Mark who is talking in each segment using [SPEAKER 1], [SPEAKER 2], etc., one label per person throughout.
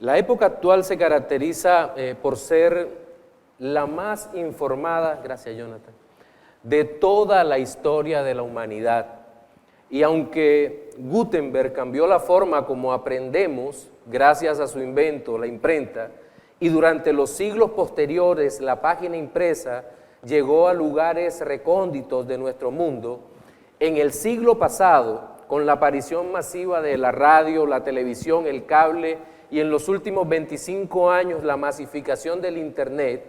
[SPEAKER 1] La época actual se caracteriza por ser la más informada, gracias Jonathan, de toda la historia de la humanidad. Y aunque Gutenberg cambió la forma como aprendemos, gracias a su invento, la imprenta, y durante los siglos posteriores la página impresa llegó a lugares recónditos de nuestro mundo, en el siglo pasado, con la aparición masiva de la radio, la televisión, el cable y en los últimos 25 años la masificación del Internet,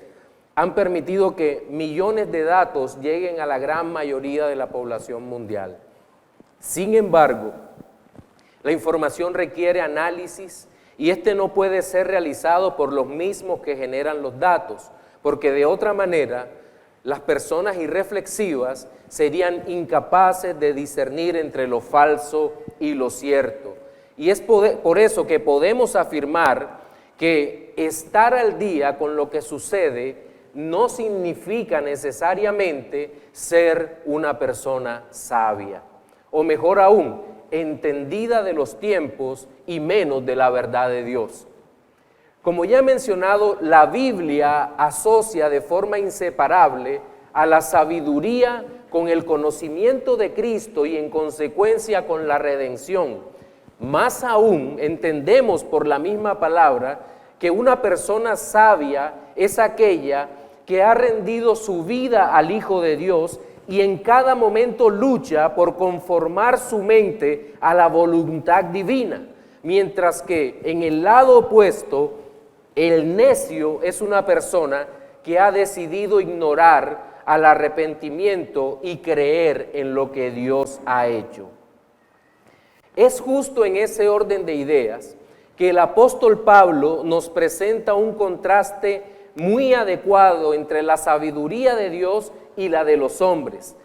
[SPEAKER 1] han permitido que millones de datos lleguen a la gran mayoría de la población mundial. Sin embargo, la información requiere análisis y este no puede ser realizado por los mismos que generan los datos, porque de otra manera las personas irreflexivas serían incapaces de discernir entre lo falso y lo cierto. Y es por eso que podemos afirmar que estar al día con lo que sucede no significa necesariamente ser una persona sabia, o mejor aún, entendida de los tiempos y menos de la verdad de Dios. Como ya he mencionado, la Biblia asocia de forma inseparable a la sabiduría con el conocimiento de Cristo y en consecuencia con la redención. Más aún, entendemos por la misma palabra que una persona sabia es aquella que ha rendido su vida al Hijo de Dios y en cada momento lucha por conformar su mente a la voluntad divina, mientras que en el lado opuesto, el necio es una persona que ha decidido ignorar al arrepentimiento y creer en lo que Dios ha hecho. Es justo en ese orden de ideas que el apóstol Pablo nos presenta un contraste muy adecuado entre la sabiduría de Dios y la de los hombres.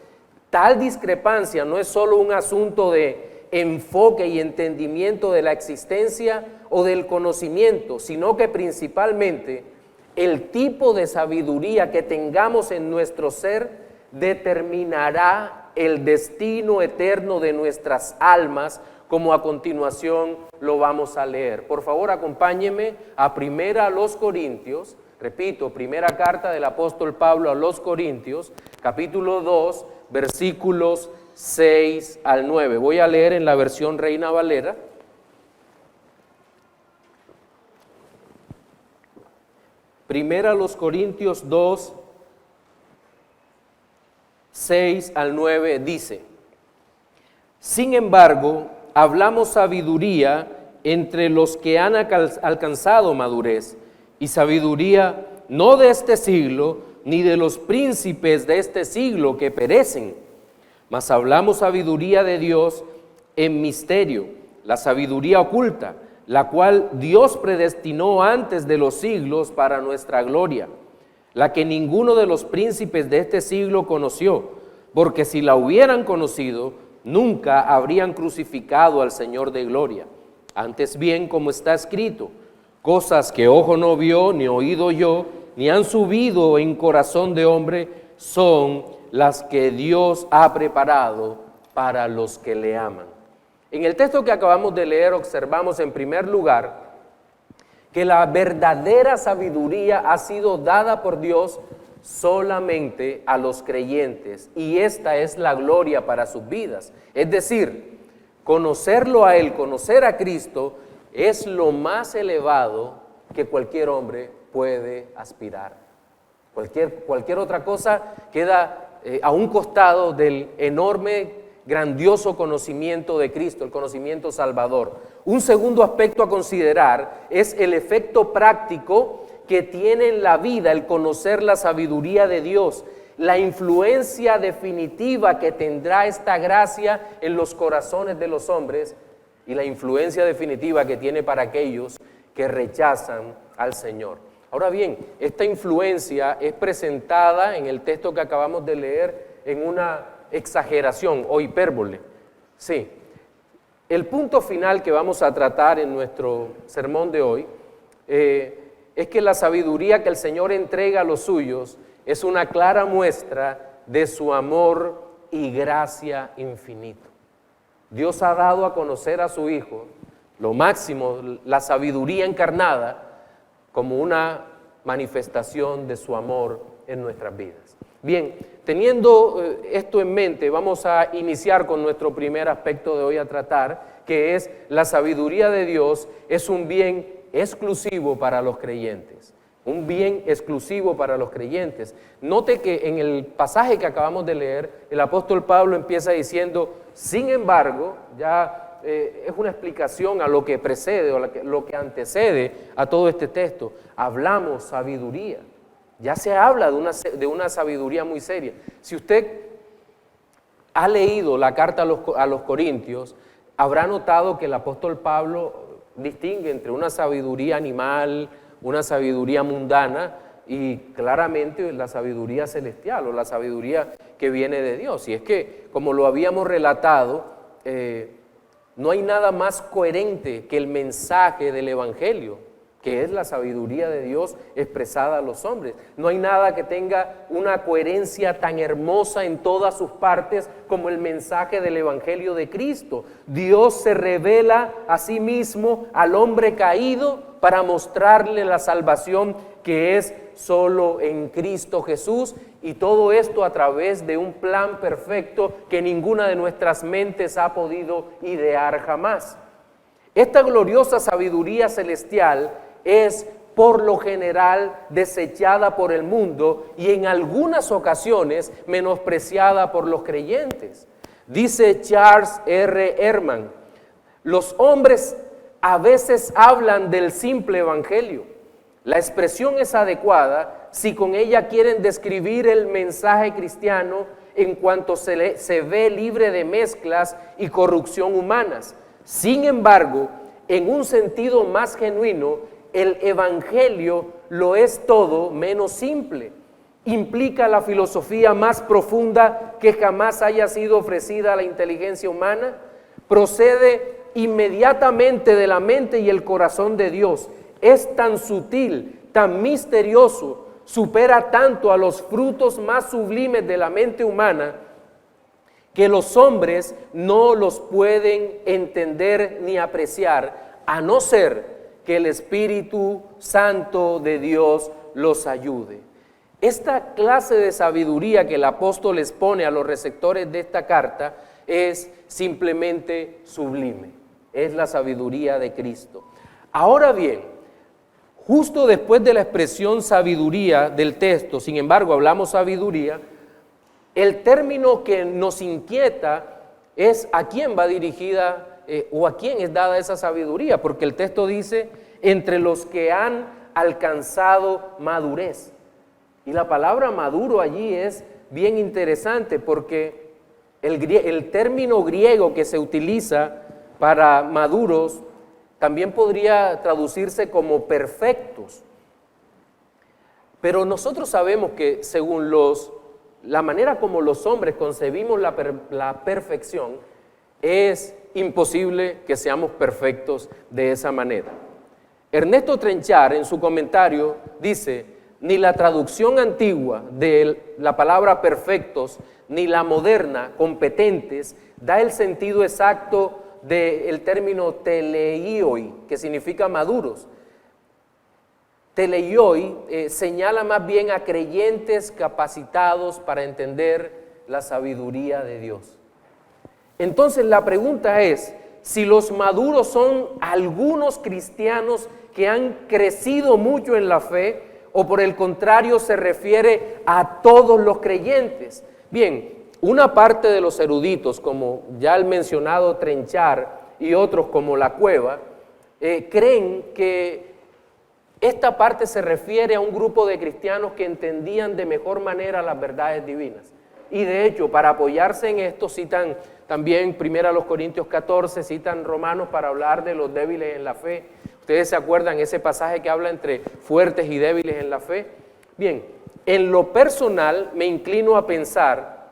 [SPEAKER 1] Tal discrepancia no es solo un asunto de enfoque y entendimiento de la existencia o del conocimiento, sino que principalmente el tipo de sabiduría que tengamos en nuestro ser determinará el destino eterno de nuestras almas, como a continuación lo vamos a leer. Por favor, acompáñenme a Primera a los Corintios, repito, primera carta del apóstol Pablo a los Corintios, capítulo 2, versículos 6 al 9. Voy a leer en la versión Reina Valera. Primera a los Corintios 2, 6 al 9 dice: sin embargo, hablamos sabiduría entre los que han alcanzado madurez, y sabiduría no de este siglo, ni de los príncipes de este siglo que perecen, mas hablamos sabiduría de Dios en misterio, la sabiduría oculta, la cual Dios predestinó antes de los siglos para nuestra gloria, la que ninguno de los príncipes de este siglo conoció, porque si la hubieran conocido, nunca habrían crucificado al Señor de gloria. Antes bien, como está escrito, cosas que ojo no vio, ni oído oyó, ni han subido en corazón de hombre, son las que Dios ha preparado para los que le aman. En el texto que acabamos de leer observamos en primer lugar que la verdadera sabiduría ha sido dada por Dios solamente a los creyentes, y esta es la gloria para sus vidas. Es decir, conocerlo a Él, conocer a Cristo, es lo más elevado que cualquier hombre puede aspirar. Cualquier otra cosa queda a un costado del enorme, grandioso conocimiento de Cristo, el conocimiento salvador. Un segundo aspecto a considerar es el efecto práctico que tiene en la vida el conocer la sabiduría de Dios, la influencia definitiva que tendrá esta gracia en los corazones de los hombres y la influencia definitiva que tiene para aquellos que rechazan al Señor. Ahora bien, esta influencia es presentada en el texto que acabamos de leer en una exageración o hipérbole. Sí, el punto final que vamos a tratar en nuestro sermón de hoy es que la sabiduría que el Señor entrega a los suyos es una clara muestra de su amor y gracia infinito. Dios ha dado a conocer a su Hijo lo máximo, la sabiduría encarnada, como una manifestación de su amor en nuestras vidas. Bien, teniendo esto en mente, vamos a iniciar con nuestro primer aspecto de hoy a tratar, que es la sabiduría de Dios es un bien exclusivo para los creyentes. Un bien exclusivo para los creyentes. Note que en el pasaje que acabamos de leer, el apóstol Pablo empieza diciendo, sin embargo, ya es una explicación a lo que precede o lo que antecede a todo este texto. Hablamos sabiduría. Ya se habla de una sabiduría muy seria. Si usted ha leído la carta a los Corintios, habrá notado que el apóstol Pablo distingue entre una sabiduría animal, una sabiduría mundana y claramente la sabiduría celestial o la sabiduría que viene de Dios. Y es que, como lo habíamos relatado, no hay nada más coherente que el mensaje del Evangelio, que es la sabiduría de Dios expresada a los hombres. No hay nada que tenga una coherencia tan hermosa en todas sus partes como el mensaje del Evangelio de Cristo. Dios se revela a sí mismo al hombre caído para mostrarle la salvación que es solo en Cristo Jesús, y todo esto a través de un plan perfecto que ninguna de nuestras mentes ha podido idear jamás. Esta gloriosa sabiduría celestial es por lo general desechada por el mundo y en algunas ocasiones menospreciada por los creyentes. Dice Charles R. Herman, los hombres a veces hablan del simple evangelio. La expresión es adecuada si con ella quieren describir el mensaje cristiano en cuanto se ve libre de mezclas y corrupción humanas. Sin embargo, en un sentido más genuino, el evangelio lo es todo menos simple. Implica la filosofía más profunda que jamás haya sido ofrecida a la inteligencia humana. Procede inmediatamente de la mente y el corazón de Dios. Es tan sutil, tan misterioso, supera tanto a los frutos más sublimes de la mente humana que los hombres no los pueden entender ni apreciar, a no ser que el Espíritu Santo de Dios los ayude. Esta clase de sabiduría que el apóstol expone a los receptores de esta carta es simplemente sublime, es la sabiduría de Cristo. Ahora bien, justo después de la expresión sabiduría del texto, sin embargo, hablamos sabiduría, el término que nos inquieta es a quién va dirigida o a quién es dada esa sabiduría, porque el texto dice, entre los que han alcanzado madurez. Y la palabra maduro allí es bien interesante porque el término griego que se utiliza para maduros también podría traducirse como perfectos. Pero nosotros sabemos que según la manera como los hombres concebimos la perfección, es imposible que seamos perfectos de esa manera. Ernesto Trenchard en su comentario dice, ni la traducción antigua de la palabra perfectos, ni la moderna, competentes, da el sentido exacto del término teleioi, que significa maduros. Teleioi señala más bien a creyentes capacitados para entender la sabiduría de Dios. Entonces la pregunta es, si los maduros son algunos cristianos que han crecido mucho en la fe, o por el contrario se refiere a todos los creyentes. Bien, una parte de los eruditos, como ya el mencionado Trenchard y otros como La Cueva, creen que esta parte se refiere a un grupo de cristianos que entendían de mejor manera las verdades divinas. Y de hecho, para apoyarse en esto, citan también 1 Corintios 14, citan Romanos para hablar de los débiles en la fe. ¿Ustedes se acuerdan ese pasaje que habla entre fuertes y débiles en la fe? Bien, en lo personal me inclino a pensar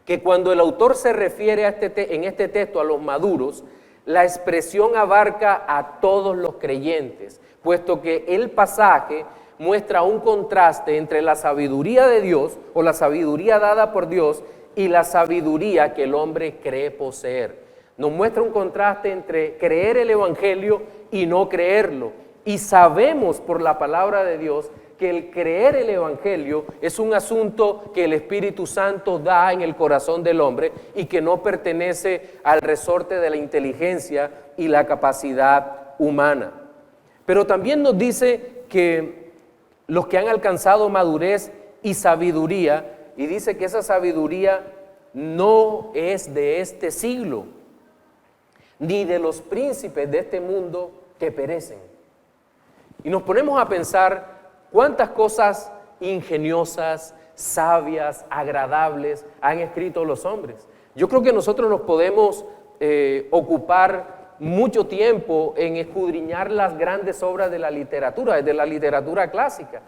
[SPEAKER 1] que cuando el autor se refiere en este texto a los maduros, la expresión abarca a todos los creyentes, puesto que el pasaje muestra un contraste entre la sabiduría de Dios o la sabiduría dada por Dios y la sabiduría que el hombre cree poseer. nos muestra un contraste entre creer el Evangelio y no creerlo. Y sabemos por la palabra de Dios que el creer el Evangelio es un asunto que el Espíritu Santo da en el corazón del hombre y que no pertenece al resorte de la inteligencia y la capacidad humana. Pero también nos dice que los que han alcanzado madurez y sabiduría, y dice que esa sabiduría no es de este siglo, ni de los príncipes de este mundo que perecen. Y nos ponemos a pensar cuántas cosas ingeniosas, sabias, agradables han escrito los hombres. Yo creo que nosotros nos podemos ocupar mucho tiempo en escudriñar las grandes obras de la literatura clásica.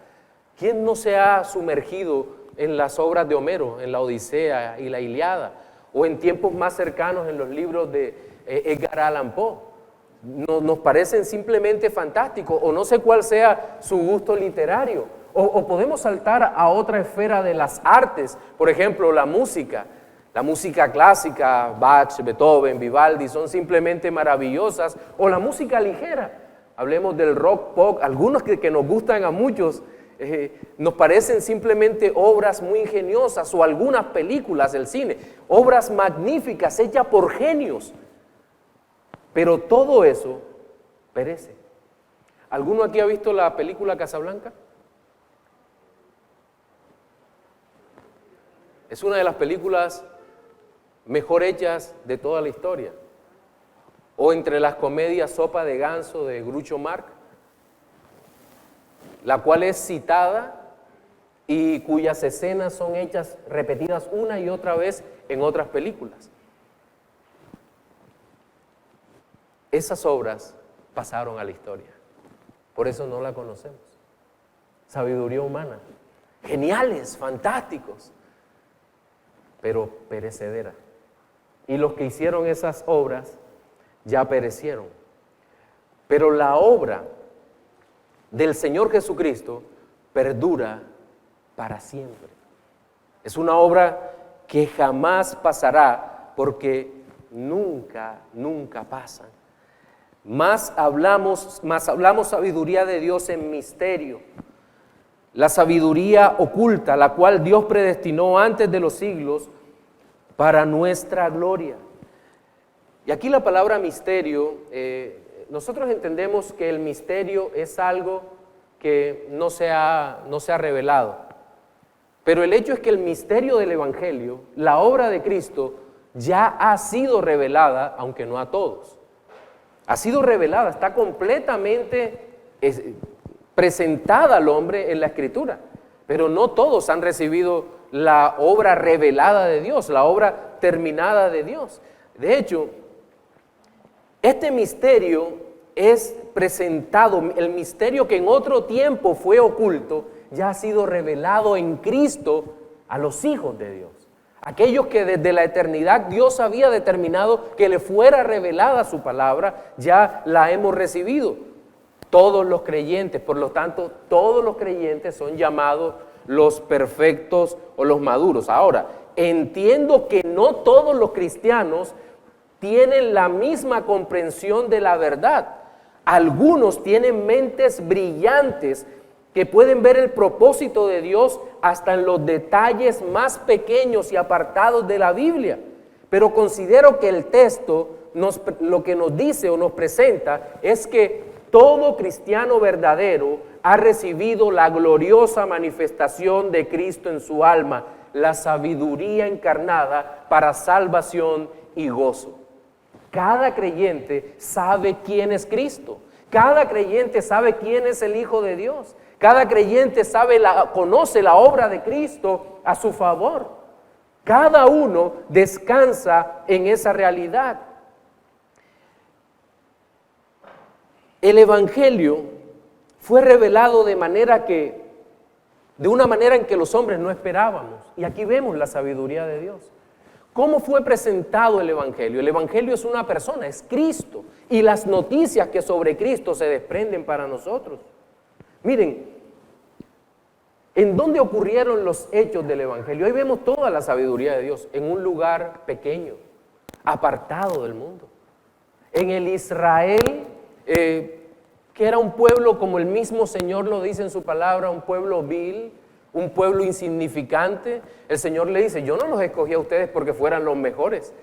[SPEAKER 1] ¿Quién no se ha sumergido en las obras de Homero, en la Odisea y la Ilíada? O en tiempos más cercanos en los libros de Edgar Allan Poe. Nos parecen simplemente fantásticos, o no sé cuál sea su gusto literario, o podemos saltar a otra esfera de las artes, por ejemplo la música clásica, Bach, Beethoven, Vivaldi, son simplemente maravillosas, o la música ligera, hablemos del rock, pop, algunos que nos gustan a muchos, nos parecen simplemente obras muy ingeniosas, o algunas películas del cine, obras magníficas hechas por genios. Pero todo eso perece. ¿Alguno aquí ha visto la película Casablanca? Es una de las películas mejor hechas de toda la historia. O entre las comedias Sopa de Ganso de Groucho Marx, la cual es citada y cuyas escenas son hechas, repetidas una y otra vez en otras películas. Esas obras pasaron a la historia, por eso no la conocemos. Sabiduría humana, geniales, fantásticos, pero perecedera. Y los que hicieron esas obras ya perecieron. Pero la obra del Señor Jesucristo perdura para siempre. Es una obra que jamás pasará, porque nunca pasa. Más hablamos sabiduría de Dios en misterio, la sabiduría oculta, la cual Dios predestinó antes de los siglos para nuestra gloria. Y aquí la palabra misterio, nosotros entendemos que el misterio es algo que no se ha revelado, pero el hecho es que el misterio del Evangelio, la obra de Cristo, ya ha sido revelada, aunque no a todos. Ha sido revelada, está completamente presentada al hombre en la Escritura, pero no todos han recibido la obra revelada de Dios, la obra terminada de Dios. De hecho, este misterio es presentado, el misterio que en otro tiempo fue oculto, ya ha sido revelado en Cristo a los hijos de Dios. Aquellos que desde la eternidad Dios había determinado que le fuera revelada su palabra, ya la hemos recibido. Todos los creyentes, por lo tanto, todos los creyentes son llamados los perfectos o los maduros. Ahora, entiendo que no todos los cristianos tienen la misma comprensión de la verdad. Algunos tienen mentes brillantes que pueden ver el propósito de Dios hasta en los detalles más pequeños y apartados de la Biblia. Pero considero que el texto lo que nos dice o nos presenta es que todo cristiano verdadero ha recibido la gloriosa manifestación de Cristo en su alma, la sabiduría encarnada para salvación y gozo. Cada creyente sabe quién es Cristo. Cada creyente sabe quién es el Hijo de Dios. Cada creyente conoce la obra de Cristo a su favor. Cada uno descansa en esa realidad. El Evangelio fue revelado de una manera en que los hombres no esperábamos. Y aquí vemos la sabiduría de Dios. ¿Cómo fue presentado el Evangelio? El Evangelio es una persona, es Cristo. Y las noticias que sobre Cristo se desprenden para nosotros. Miren, ¿en dónde ocurrieron los hechos del Evangelio? Ahí vemos toda la sabiduría de Dios, en un lugar pequeño. apartado del mundo. En el Israel, que era un pueblo, como el mismo Señor lo dice en su palabra, un pueblo vil, un pueblo insignificante, el Señor le dice, yo no los escogí a ustedes porque fueran los mejores,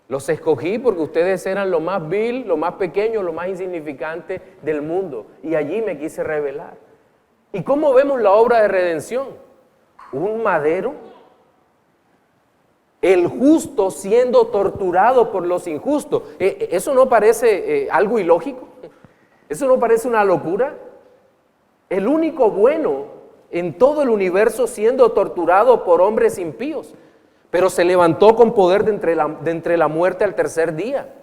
[SPEAKER 1] los escogí porque ustedes eran lo más vil, lo más pequeño, lo más insignificante del mundo, y allí me quise revelar. ¿Y cómo vemos la obra de redención? Un madero, el justo siendo torturado por los injustos. ¿Eso no parece algo ilógico? ¿Eso no parece una locura? El único bueno en todo el universo siendo torturado por hombres impíos, pero se levantó con poder de entre la muerte al tercer día.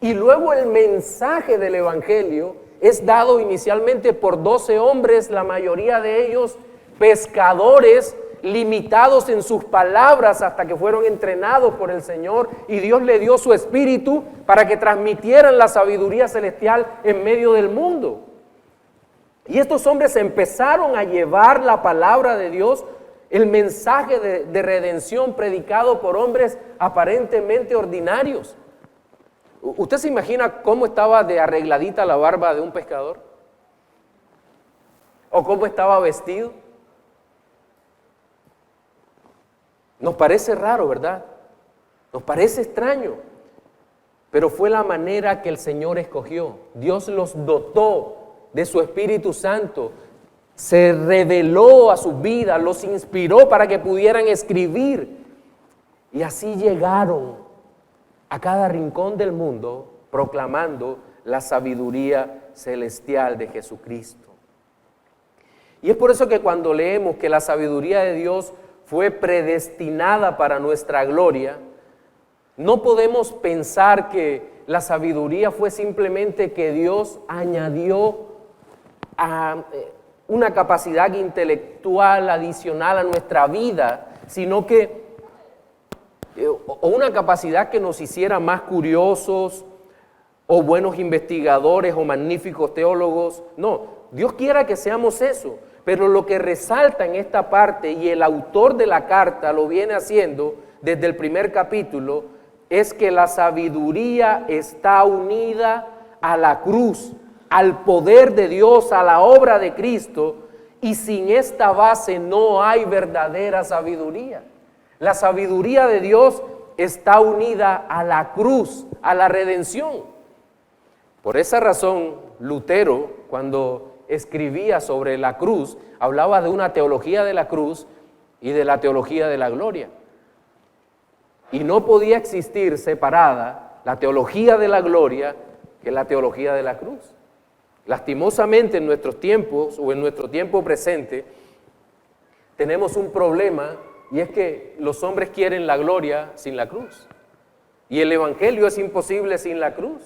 [SPEAKER 1] Y luego el mensaje del Evangelio es dado inicialmente por 12 hombres, la mayoría de ellos pescadores, limitados en sus palabras hasta que fueron entrenados por el Señor, y Dios le dio su espíritu para que transmitieran la sabiduría celestial en medio del mundo. Y estos hombres empezaron a llevar la palabra de Dios, el mensaje de redención predicado por hombres aparentemente ordinarios. ¿Usted se imagina cómo estaba de arregladita la barba de un pescador? ¿O cómo estaba vestido? Nos parece raro, ¿verdad? Nos parece extraño, pero fue la manera que el Señor escogió. Dios los dotó de su Espíritu Santo, se reveló a sus vidas, los inspiró para que pudieran escribir, y así llegaron a cada rincón del mundo proclamando la sabiduría celestial de Jesucristo. Y es por eso que cuando leemos que la sabiduría de Dios fue predestinada para nuestra gloria, no podemos pensar que la sabiduría fue simplemente que Dios añadió a una capacidad intelectual adicional a nuestra vida, sino que o una capacidad que nos hiciera más curiosos o buenos investigadores o magníficos teólogos. No, Dios quiera que seamos eso, pero lo que resalta en esta parte, y el autor de la carta lo viene haciendo desde el primer capítulo, es que la sabiduría está unida a la cruz, al poder de Dios, a la obra de Cristo, y sin esta base no hay verdadera sabiduría. La sabiduría de Dios está unida a la cruz, a la redención. Por esa razón, Lutero, cuando escribía sobre la cruz, hablaba de una teología de la cruz y de la teología de la gloria. Y no podía existir separada la teología de la gloria que la teología de la cruz. Lastimosamente en nuestros tiempos o en nuestro tiempo presente tenemos un problema, y es que los hombres quieren la gloria sin la cruz. Y el evangelio es imposible sin la cruz.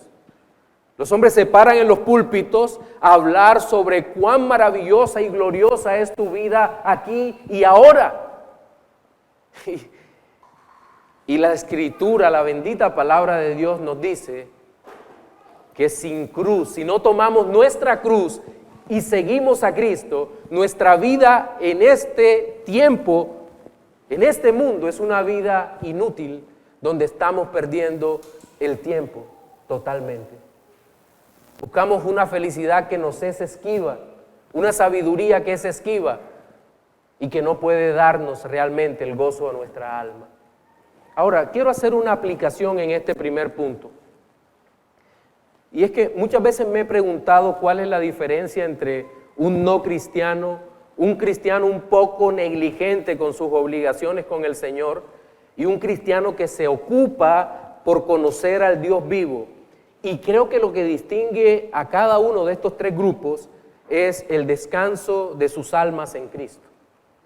[SPEAKER 1] Los hombres se paran en los púlpitos a hablar sobre cuán maravillosa y gloriosa es tu vida aquí y ahora. Y la Escritura, la bendita palabra de Dios nos dice que sin cruz, si no tomamos nuestra cruz y seguimos a Cristo, nuestra vida en este tiempo, en este mundo, es una vida inútil donde estamos perdiendo el tiempo totalmente. Buscamos una felicidad que nos es esquiva, una sabiduría que es esquiva y que no puede darnos realmente el gozo a nuestra alma. Ahora, quiero hacer una aplicación en este primer punto. Y es que muchas veces me he preguntado cuál es la diferencia entre un no cristiano, un cristiano un poco negligente con sus obligaciones con el Señor, y un cristiano que se ocupa por conocer al Dios vivo. Y creo que lo que distingue a cada uno de estos tres grupos es el descanso de sus almas en Cristo.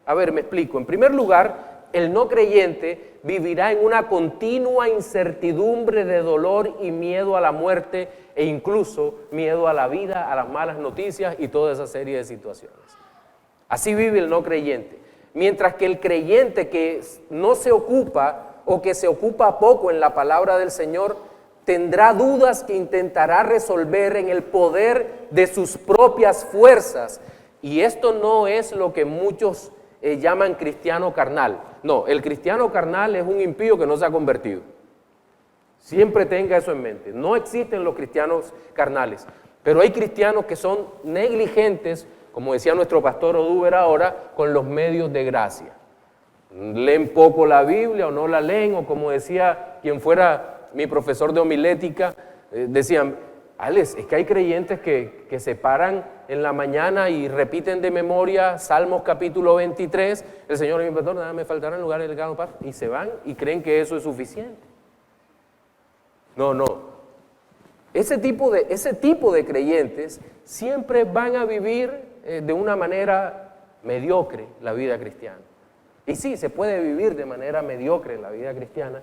[SPEAKER 1] A ver, me explico. En primer lugar, el no creyente vivirá en una continua incertidumbre de dolor y miedo a la muerte, e incluso miedo a la vida, a las malas noticias y toda esa serie de situaciones. Así vive el no creyente. Mientras que el creyente que no se ocupa o que se ocupa poco en la palabra del Señor, tendrá dudas que intentará resolver en el poder de sus propias fuerzas. Y esto no es lo que muchos llaman cristiano carnal. No, el cristiano carnal es un impío que no se ha convertido. Siempre tenga eso en mente. No existen los cristianos carnales, pero hay cristianos que son negligentes, como decía nuestro pastor Oduber ahora, con los medios de gracia. Leen poco la Biblia o no la leen, o como decía quien fuera mi profesor de homilética, decían, Alex, es que hay creyentes que se paran en la mañana y repiten de memoria Salmos capítulo 23, el Señor es mi pastor, nada me faltará en lugar del gano pasto, y se van y creen que eso es suficiente. No. Ese tipo de creyentes siempre van a vivir de una manera mediocre la vida cristiana. Y sí, se puede vivir de manera mediocre la vida cristiana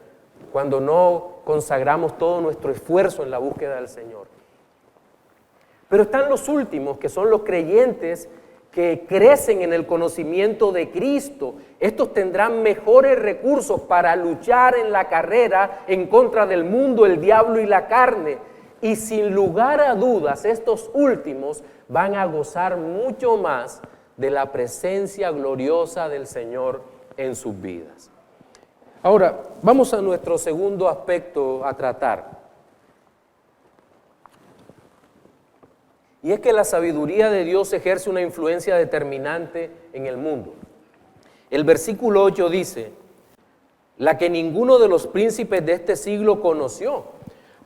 [SPEAKER 1] cuando no consagramos todo nuestro esfuerzo en la búsqueda del Señor. Pero están los últimos, que son los creyentes que crecen en el conocimiento de Cristo. Estos tendrán mejores recursos para luchar en la carrera en contra del mundo, el diablo y la carne. Y sin lugar a dudas, estos últimos van a gozar mucho más de la presencia gloriosa del Señor en sus vidas. Ahora, vamos a nuestro segundo aspecto a tratar. Y es que la sabiduría de Dios ejerce una influencia determinante en el mundo. El versículo 8 dice, la que ninguno de los príncipes de este siglo conoció,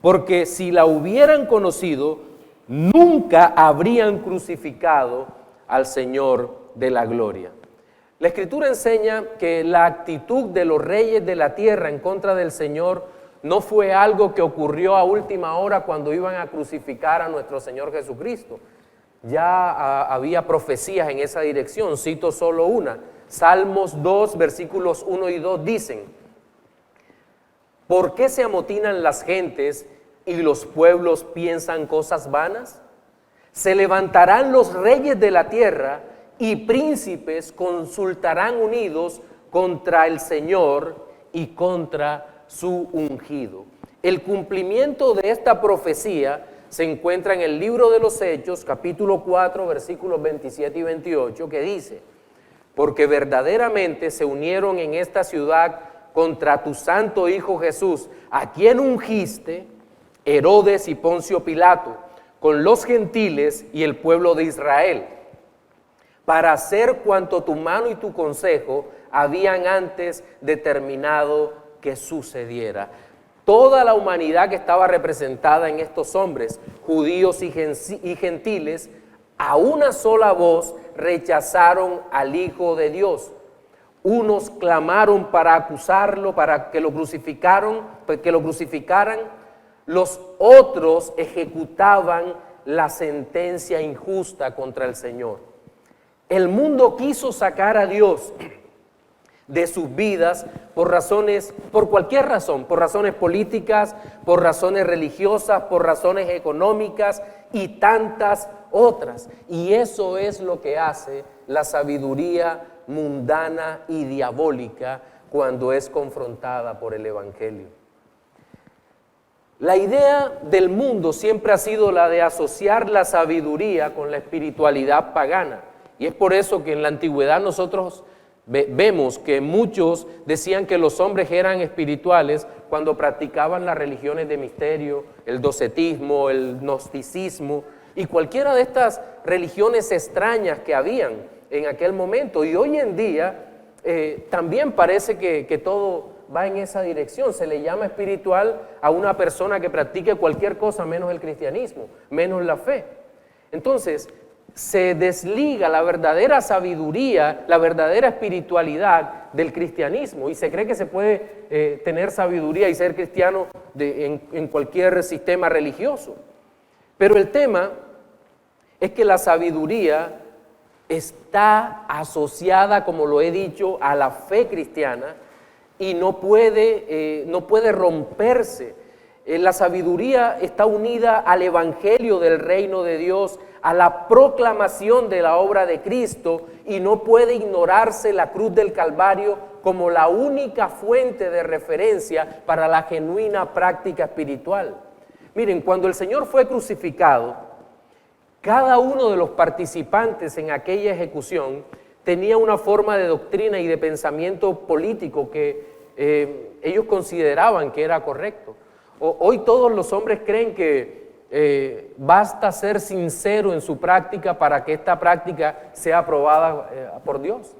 [SPEAKER 1] porque si la hubieran conocido, nunca habrían crucificado al Señor de la gloria. La Escritura enseña que la actitud de los reyes de la tierra en contra del Señor no fue algo que ocurrió a última hora cuando iban a crucificar a nuestro Señor Jesucristo. Ya había profecías en esa dirección, cito solo una. Salmos 2, versículos 1 y 2 dicen, ¿por qué se amotinan las gentes y los pueblos piensan cosas vanas? Se levantarán los reyes de la tierra y príncipes consultarán unidos contra el Señor y contra su ungido. El cumplimiento de esta profecía se encuentra en el libro de los Hechos, capítulo 4, versículos 27 y 28, que dice, porque verdaderamente se unieron en esta ciudad contra tu santo Hijo Jesús, a quien ungiste, Herodes y Poncio Pilato, con los gentiles y el pueblo de Israel, para hacer cuanto tu mano y tu consejo habían antes determinado que sucediera. Toda la humanidad que estaba representada en estos hombres, judíos y gentiles, a una sola voz rechazaron al Hijo de Dios. Unos clamaron para acusarlo, para que lo crucificaran, los otros ejecutaban la sentencia injusta contra el Señor. El mundo quiso sacar a Dios de sus vidas por cualquier razón, por razones políticas, por razones religiosas, por razones económicas y tantas otras. Y eso es lo que hace la sabiduría mundana y diabólica cuando es confrontada por el Evangelio. La idea del mundo siempre ha sido la de asociar la sabiduría con la espiritualidad pagana. Y es por eso que en la antigüedad nosotros vemos que muchos decían que los hombres eran espirituales cuando practicaban las religiones de misterio, el docetismo, el gnosticismo y cualquiera de estas religiones extrañas que habían en aquel momento. Y hoy en día también parece que todo va en esa dirección. Se le llama espiritual a una persona que practique cualquier cosa menos el cristianismo, menos la fe. Entonces, se desliga la verdadera sabiduría, la verdadera espiritualidad del cristianismo y se cree que se puede tener sabiduría y ser cristiano en cualquier sistema religioso. Pero el tema es que la sabiduría está asociada, como lo he dicho, a la fe cristiana y no puede romperse. La sabiduría está unida al evangelio del reino de Dios, a la proclamación de la obra de Cristo y no puede ignorarse la cruz del Calvario como la única fuente de referencia para la genuina práctica espiritual. Miren, cuando el Señor fue crucificado, cada uno de los participantes en aquella ejecución tenía una forma de doctrina y de pensamiento político que ellos consideraban que era correcto. Hoy todos los hombres creen que basta ser sincero en su práctica para que esta práctica sea aprobada por Dios.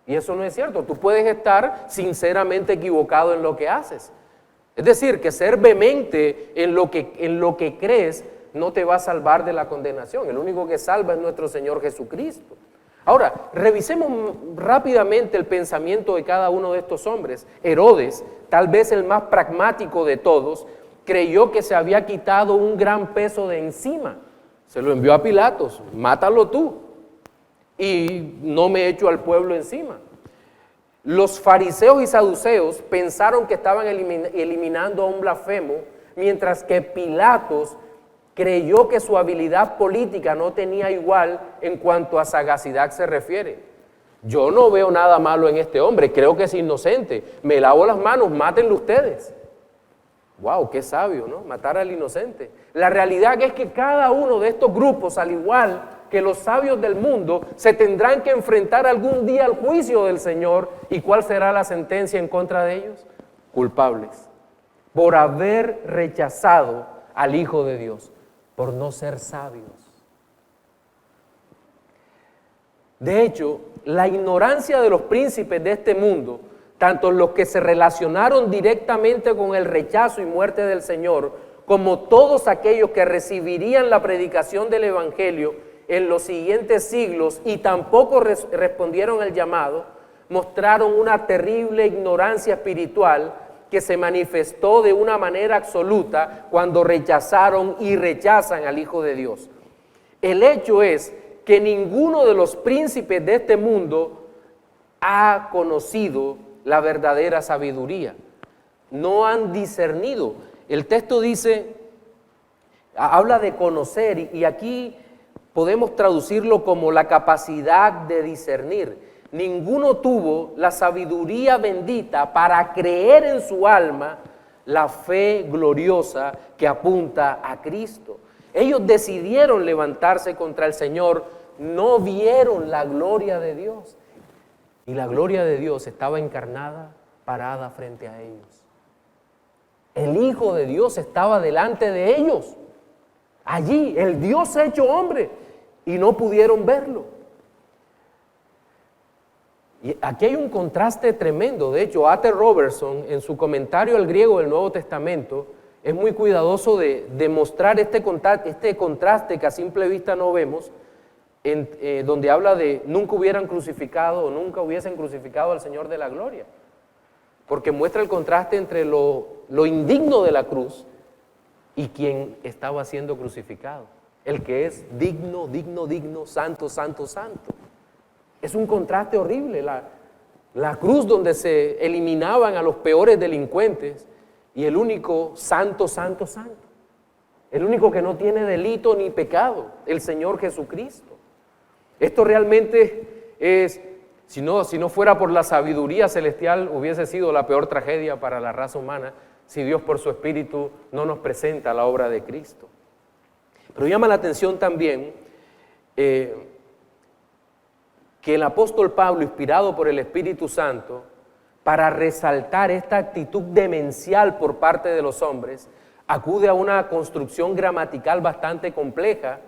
[SPEAKER 1] Y eso no es cierto. Tú puedes estar sinceramente equivocado en lo que haces. Es decir, que ser vehemente en lo que crees no te va a salvar de la condenación. El único que salva es nuestro Señor Jesucristo. Ahora, revisemos rápidamente el pensamiento de cada uno de estos hombres. Herodes, tal vez el más pragmático de todos, creyó que se había quitado un gran peso de encima. Se lo envió a Pilatos: mátalo tú y no me echo al pueblo encima. Los fariseos y saduceos pensaron que estaban eliminando a un blasfemo, mientras que Pilatos creyó que su habilidad política no tenía igual en cuanto a sagacidad se refiere. Yo no veo nada malo en este hombre, creo que es inocente, me lavo las manos, mátenlo ustedes. Wow, qué sabio, ¿no? Matar al inocente. La realidad es que cada uno de estos grupos, al igual que los sabios del mundo, se tendrán que enfrentar algún día al juicio del Señor. ¿Y cuál será la sentencia en contra de ellos? Culpables, por haber rechazado al Hijo de Dios, por no ser sabios. De hecho, la ignorancia de los príncipes de este mundo, tanto los que se relacionaron directamente con el rechazo y muerte del Señor, como todos aquellos que recibirían la predicación del Evangelio en los siguientes siglos y tampoco respondieron al llamado, mostraron una terrible ignorancia espiritual que se manifestó de una manera absoluta cuando rechazaron y rechazan al Hijo de Dios. El hecho es que ninguno de los príncipes de este mundo ha conocido la verdadera sabiduría. No han discernido. El texto dice, habla de conocer, y aquí podemos traducirlo como la capacidad de discernir. Ninguno tuvo la sabiduría bendita para creer en su alma la fe gloriosa que apunta a Cristo. Ellos decidieron levantarse contra el Señor, no vieron la gloria de Dios. Y la gloria de Dios estaba encarnada, parada frente a ellos. El Hijo de Dios estaba delante de ellos. Allí, el Dios hecho hombre, y no pudieron verlo. Y aquí hay un contraste tremendo. De hecho, A.T. Robertson, en su comentario al griego del Nuevo Testamento, es muy cuidadoso de mostrar este contraste que a simple vista no vemos, donde habla de nunca hubieran crucificado o nunca hubiesen crucificado al Señor de la gloria. Porque muestra el contraste entre lo indigno de la cruz y quien estaba siendo crucificado. El que es digno, digno, digno, santo, santo, santo. Es un contraste horrible. La cruz donde se eliminaban a los peores delincuentes y el único santo, santo, santo. El único que no tiene delito ni pecado, el Señor Jesucristo. Esto realmente es, si no fuera por la sabiduría celestial, hubiese sido la peor tragedia para la raza humana si Dios por su Espíritu no nos presenta la obra de Cristo. Pero llama la atención también que el apóstol Pablo, inspirado por el Espíritu Santo, para resaltar esta actitud demencial por parte de los hombres, acude a una construcción gramatical bastante compleja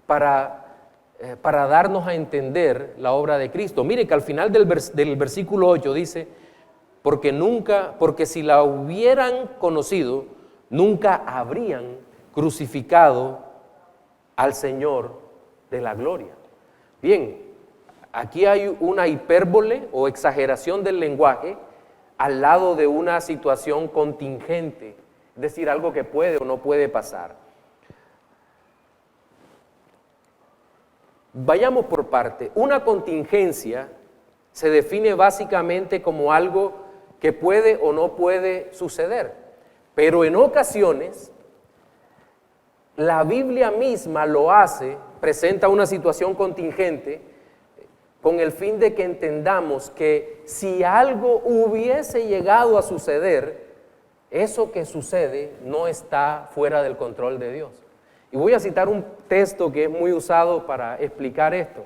[SPEAKER 1] para darnos a entender la obra de Cristo. Mire que al final del versículo 8 dice, porque si la hubieran conocido, nunca habrían crucificado al Señor de la gloria. Bien, aquí hay una hipérbole o exageración del lenguaje al lado de una situación contingente, es decir, algo que puede o no puede pasar. Vayamos por parte. Una contingencia se define básicamente como algo que puede o no puede suceder, pero en ocasiones la Biblia misma lo hace, presenta una situación contingente con el fin de que entendamos que si algo hubiese llegado a suceder, eso que sucede no está fuera del control de Dios. Y voy a citar un texto que es muy usado para explicar esto.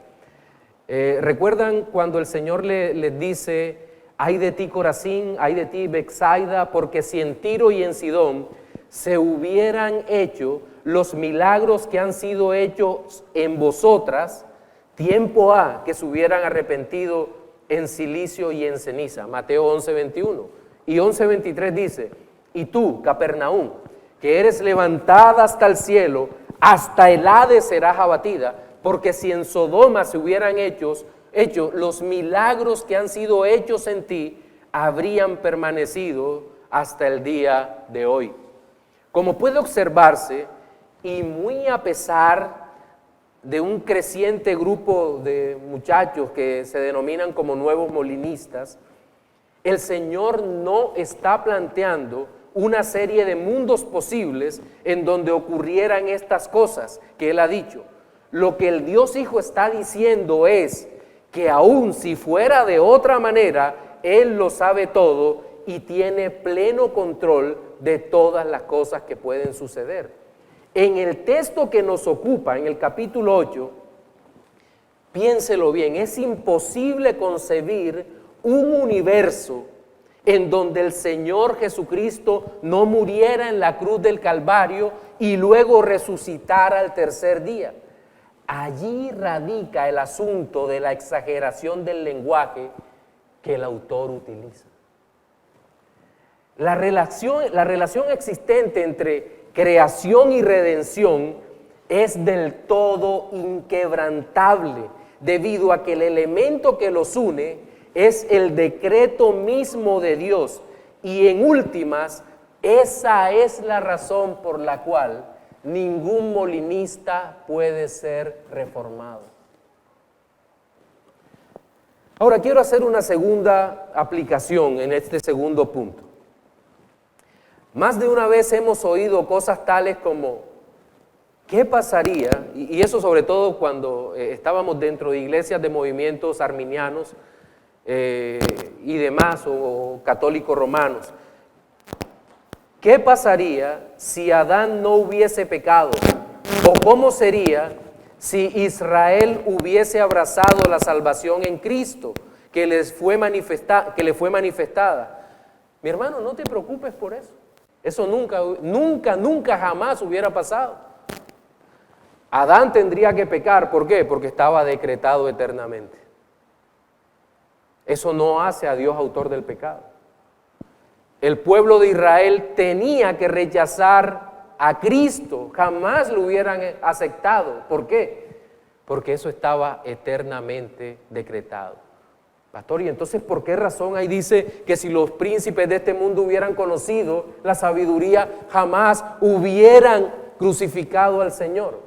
[SPEAKER 1] ¿Recuerdan cuando el Señor les dice, ay de ti Corazín, ay de ti Betsaida, porque si en Tiro y en Sidón se hubieran hecho los milagros que han sido hechos en vosotras, tiempo ha que se hubieran arrepentido en silicio y en ceniza. Mateo 11:21. Y 11:23 dice, y tú, Capernaum, que eres levantada hasta el cielo, hasta el Hades serás abatida, porque si en Sodoma se hubieran hecho los milagros que han sido hechos en ti, habrían permanecido hasta el día de hoy. Como puede observarse, y muy a pesar de un creciente grupo de muchachos que se denominan como nuevos molinistas, el Señor no está planteando una serie de mundos posibles en donde ocurrieran estas cosas que Él ha dicho. Lo que el Dios Hijo está diciendo es que aun si fuera de otra manera, Él lo sabe todo y tiene pleno control de todas las cosas que pueden suceder. En el texto que nos ocupa, en el capítulo 8, piénselo bien, es imposible concebir un universo en donde el Señor Jesucristo no muriera en la cruz del Calvario y luego resucitara al tercer día. Allí radica el asunto de la exageración del lenguaje que el autor utiliza. La relación existente entre creación y redención es del todo inquebrantable, debido a que el elemento que los une es el decreto mismo de Dios, y en últimas, esa es la razón por la cual ningún molinista puede ser reformado. Ahora quiero hacer una segunda aplicación en este segundo punto. Más de una vez hemos oído cosas tales como, ¿qué pasaría? Y eso sobre todo cuando estábamos dentro de iglesias de movimientos arminianos y demás, o católicos romanos. ¿Qué pasaría si Adán no hubiese pecado? ¿O cómo sería si Israel hubiese abrazado la salvación en Cristo que le fue manifestada? Mi hermano, no te preocupes por eso. Eso nunca jamás hubiera pasado. Adán tendría que pecar, ¿por qué? Porque estaba decretado eternamente. Eso no hace a Dios autor del pecado. El pueblo de Israel tenía que rechazar a Cristo, jamás lo hubieran aceptado. ¿Por qué? Porque eso estaba eternamente decretado. Pastor, ¿y entonces por qué razón ahí dice que si los príncipes de este mundo hubieran conocido la sabiduría, jamás hubieran crucificado al Señor?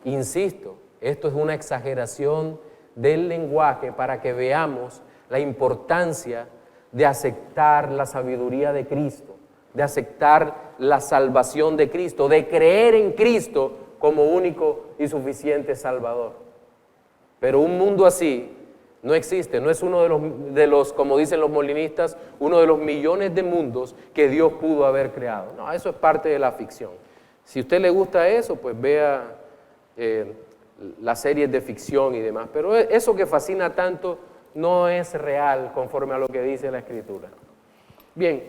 [SPEAKER 1] Insisto, esto es una exageración del lenguaje para que veamos la importancia de aceptar la sabiduría de Cristo, de aceptar la salvación de Cristo, de creer en Cristo como único y suficiente Salvador. Pero un mundo así no existe, no es uno de los, como dicen los molinistas, uno de los millones de mundos que Dios pudo haber creado. No, eso es parte de la ficción. Si a usted le gusta eso, pues vea las series de ficción y demás. Pero eso que fascina tanto no es real conforme a lo que dice la Escritura. Bien,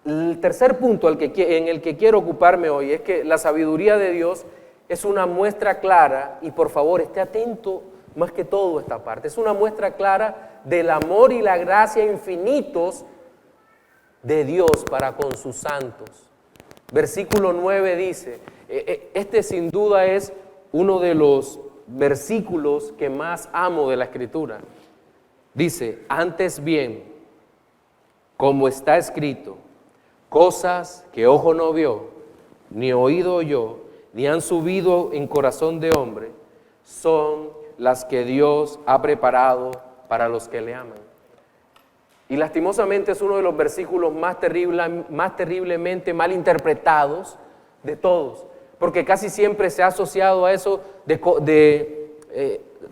[SPEAKER 1] el tercer punto en el que quiero ocuparme hoy es que la sabiduría de Dios es una muestra clara, y por favor esté atento más que todo esta parte, es una muestra clara del amor y la gracia infinitos de Dios para con sus santos. Versículo 9 dice, este sin duda es uno de los versículos que más amo de la Escritura. Dice, antes bien, como está escrito, cosas que ojo no vio, ni oído oyó, ni han subido en corazón de hombre, son las que Dios ha preparado para los que le aman. Y lastimosamente es uno de los versículos más terriblemente mal interpretados de todos, porque casi siempre se ha asociado a eso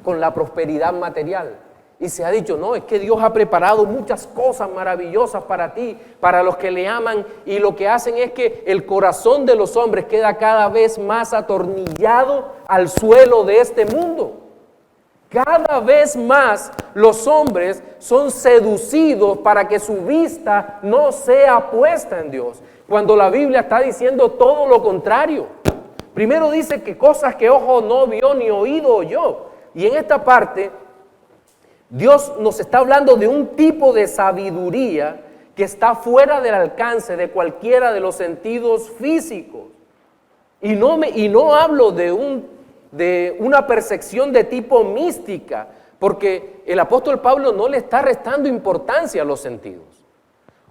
[SPEAKER 1] con la prosperidad material. Y se ha dicho, no, es que Dios ha preparado muchas cosas maravillosas para ti, para los que le aman, y lo que hacen es que el corazón de los hombres queda cada vez más atornillado al suelo de este mundo. Cada vez más los hombres son seducidos para que su vista no sea puesta en Dios, cuando la Biblia está diciendo todo lo contrario. Primero dice que cosas que ojo no vio ni oído oyó. Y en esta parte, Dios nos está hablando de un tipo de sabiduría que está fuera del alcance de cualquiera de los sentidos físicos. Y no hablo de una percepción de tipo mística, porque el apóstol Pablo no le está restando importancia a los sentidos.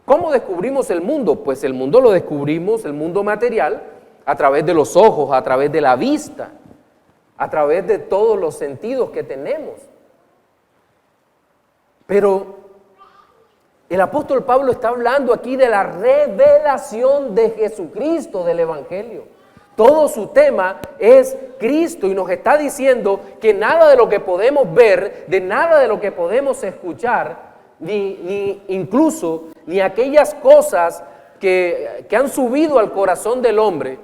[SPEAKER 1] ¿Cómo descubrimos el mundo? Pues el mundo lo descubrimos, el mundo material, a través de los ojos, a través de la vista, a través de todos los sentidos que tenemos. Pero el apóstol Pablo está hablando aquí de la revelación de Jesucristo, del Evangelio. Todo su tema es Cristo y nos está diciendo que nada de lo que podemos ver, de nada de lo que podemos escuchar, ni incluso aquellas cosas que han subido al corazón del hombre,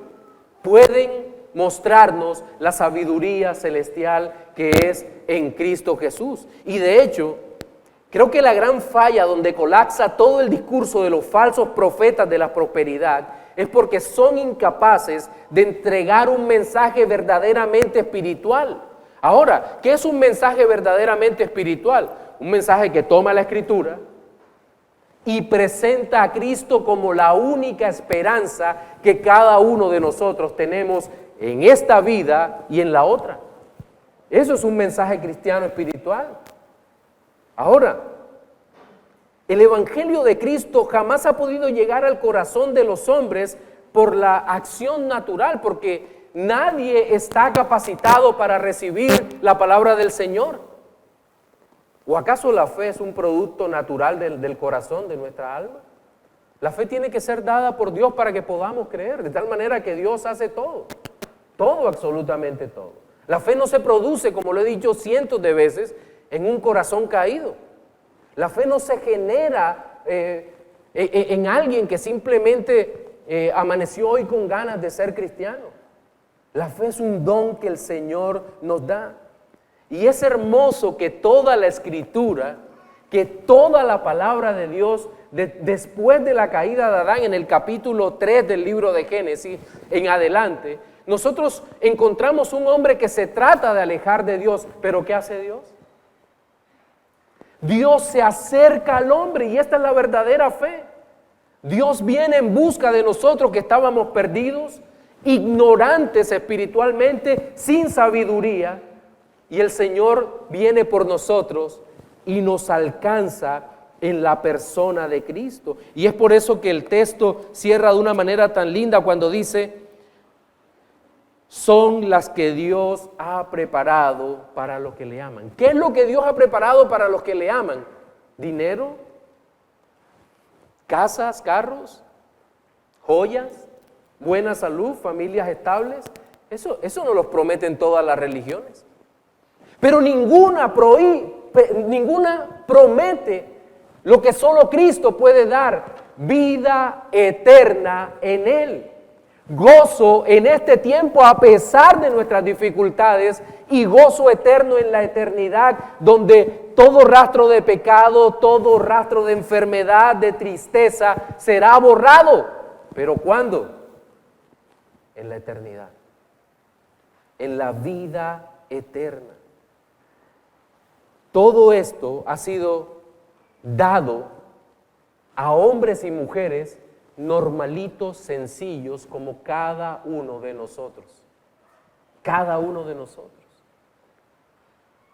[SPEAKER 1] pueden mostrarnos la sabiduría celestial que es en Cristo Jesús. Y de hecho, creo que la gran falla donde colapsa todo el discurso de los falsos profetas de la prosperidad es porque son incapaces de entregar un mensaje verdaderamente espiritual. Ahora, ¿qué es un mensaje verdaderamente espiritual? Un mensaje que toma la Escritura y presenta a Cristo como la única esperanza que cada uno de nosotros tenemos en esta vida y en la otra. Eso es un mensaje cristiano espiritual. Ahora, el Evangelio de Cristo jamás ha podido llegar al corazón de los hombres por la acción natural, porque nadie está capacitado para recibir la palabra del Señor. ¿O acaso la fe es un producto natural del corazón de nuestra alma? La fe tiene que ser dada por Dios para que podamos creer, de tal manera que Dios hace todo, absolutamente todo. La fe no se produce, como lo he dicho cientos de veces, en un corazón caído. La fe no se genera en alguien que simplemente amaneció hoy con ganas de ser cristiano. La fe es un don que el Señor nos da. Y es hermoso que toda la Escritura, que toda la palabra de Dios, después de la caída de Adán, en el capítulo 3 del libro de Génesis, en adelante, nosotros encontramos un hombre que se trata de alejar de Dios, pero ¿qué hace Dios? Dios se acerca al hombre y esta es la verdadera fe. Dios viene en busca de nosotros que estábamos perdidos, ignorantes espiritualmente, sin sabiduría, y el Señor viene por nosotros y nos alcanza en la persona de Cristo. Y es por eso que el texto cierra de una manera tan linda cuando dice: son las que Dios ha preparado para los que le aman. ¿Qué es lo que Dios ha preparado para los que le aman? ¿Dinero? ¿Casas, carros? ¿Joyas? ¿Buena salud? ¿Familias estables? Eso no los prometen todas las religiones. Pero ninguna promete lo que solo Cristo puede dar: vida eterna en Él. Gozo en este tiempo a pesar de nuestras dificultades y gozo eterno en la eternidad, donde todo rastro de pecado, todo rastro de enfermedad, de tristeza será borrado. ¿Pero cuándo? En la eternidad, en la vida eterna. Todo esto ha sido dado a hombres y mujeres normalitos, sencillos, como cada uno de nosotros. Cada uno de nosotros.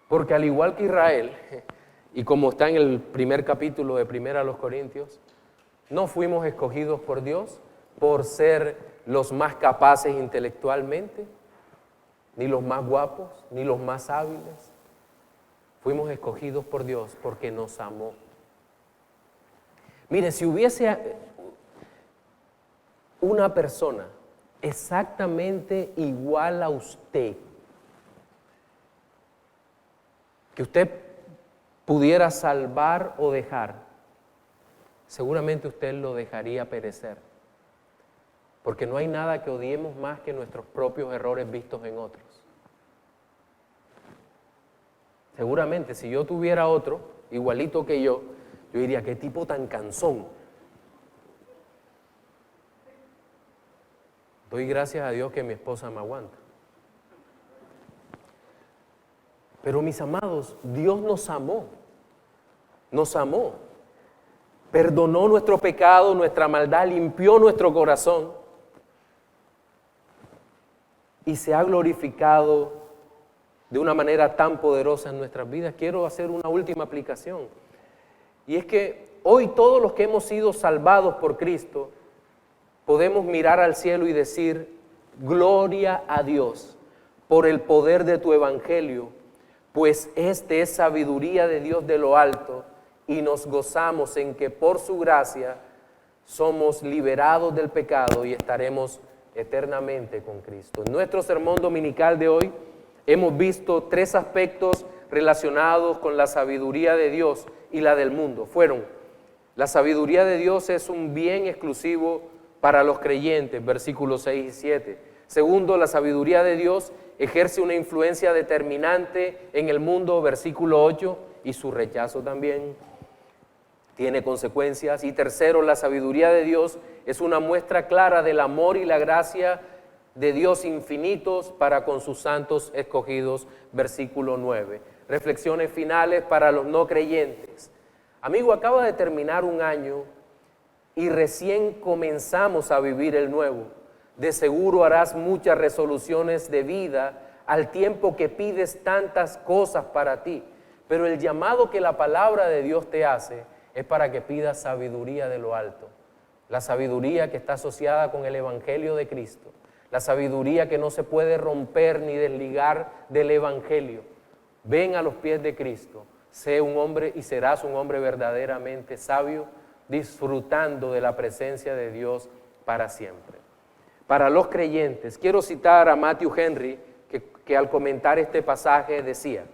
[SPEAKER 1] Porque al igual que Israel, y como está en el primer capítulo de Primera a los Corintios, no fuimos escogidos por Dios por ser los más capaces intelectualmente, ni los más guapos, ni los más hábiles. Fuimos escogidos por Dios porque nos amó. Mire, si hubiese una persona exactamente igual a usted, que usted pudiera salvar o dejar, seguramente usted lo dejaría perecer, porque no hay nada que odiemos más que nuestros propios errores vistos en otros. Seguramente si yo tuviera otro, igualito que yo diría, qué tipo tan cansón. Doy gracias a Dios que mi esposa me aguanta. Pero mis amados, Dios nos amó, perdonó nuestro pecado, nuestra maldad, limpió nuestro corazón y se ha glorificado de una manera tan poderosa en nuestras vidas. Quiero hacer una última aplicación, y es que hoy todos los que hemos sido salvados por Cristo podemos mirar al cielo y decir, gloria a Dios por el poder de tu evangelio, pues este es sabiduría de Dios de lo alto, y nos gozamos en que por su gracia somos liberados del pecado y estaremos eternamente con Cristo. En nuestro sermón dominical de hoy hemos visto 3 aspectos relacionados con la sabiduría de Dios y la del mundo. La sabiduría de Dios es un bien exclusivo para los creyentes, versículos 6 y 7. Segundo, la sabiduría de Dios ejerce una influencia determinante en el mundo, versículo 8, y su rechazo también tiene consecuencias. Y tercero, la sabiduría de Dios es una muestra clara del amor y la gracia de Dios infinitos para con sus santos escogidos, versículo 9. Reflexiones finales para los no creyentes. Amigo, acaba de terminar un año y recién comenzamos a vivir el nuevo. De seguro harás muchas resoluciones de vida al tiempo que pides tantas cosas para ti. Pero el llamado que la palabra de Dios te hace es para que pidas sabiduría de lo alto. La sabiduría que está asociada con el evangelio de Cristo. La sabiduría que no se puede romper ni desligar del evangelio. Ven a los pies de Cristo. Sé un hombre y serás un hombre verdaderamente sabio, disfrutando de la presencia de Dios para siempre. Para los creyentes, quiero citar a Matthew Henry, que al comentar este pasaje decía: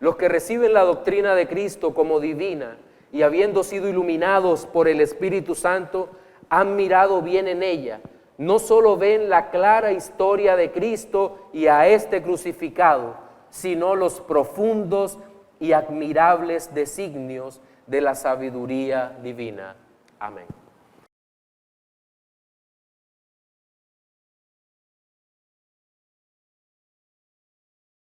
[SPEAKER 1] los que reciben la doctrina de Cristo como divina y habiendo sido iluminados por el Espíritu Santo, han mirado bien en ella. No solo ven la clara historia de Cristo y a este crucificado, sino los profundos y admirables designios de la sabiduría divina. Amén.